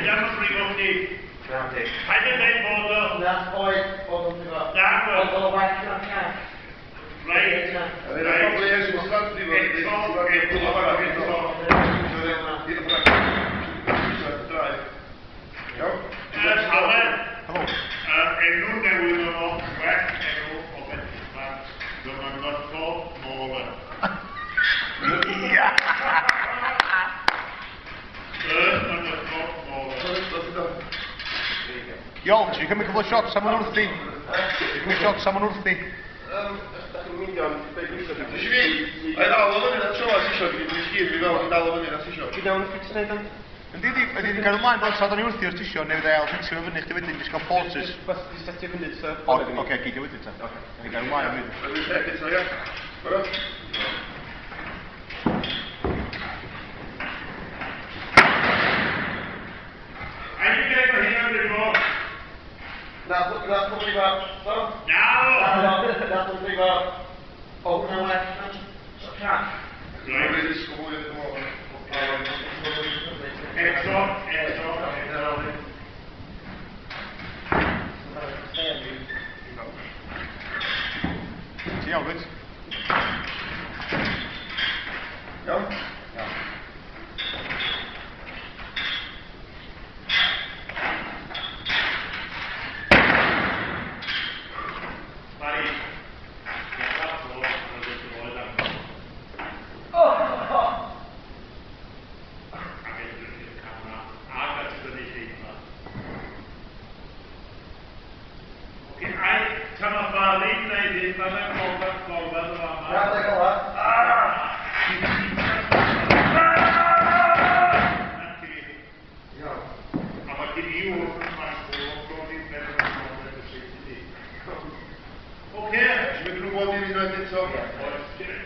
Dyna mae'n brifo chdi. Paid yn dweud bod o. Na, oed, bod o'n brifo. Na, bod o'n well na'r cael. Reit. Alan, enw newydd o well enw o Bedford. Dyma'n gorfod Molen. Iawn, ti'n cymryd cyfle shots am yn wrthi? Ti'n cymryd shots am yn wrthi? Da chi'n mynd iawn, beth yw'n sôn? Dwi'n fi, a'i ddal o fyny na tro as isio, dwi'n hir, fi fel yn dal o fyny as isio. Dwi'n iawn y ffix neud am? Ydy di gael ymlaen fel sad o'n i wrthi os ti isio, neu fydda eil ffixio fyny chdi wedyn, jyst gael porters. Bas, di setio fyny, so... Oce, geidio wedyn ta. Ydy gael ymlaen am fydd. Dwi'n hefyd, so ia. Barod? Na, dwi'n brifo. Na, dwi'n brifo. O, hwnna well na'n crash. Dwi'n brifo disgwyl mwy yn ymwneud. Eto. Ti'n iawn, Gwyd? Iawn? Barri. Tam o Barri, neu ddim, mae'n golfod o fama. Na, dwi'n gael Iawn. A mae gen i wrth yn mas o brodi meddwl yn golfod y sydd i di. Oce. Ti'n mynd nhw'n gwybod i'n unwaith eto? Oes.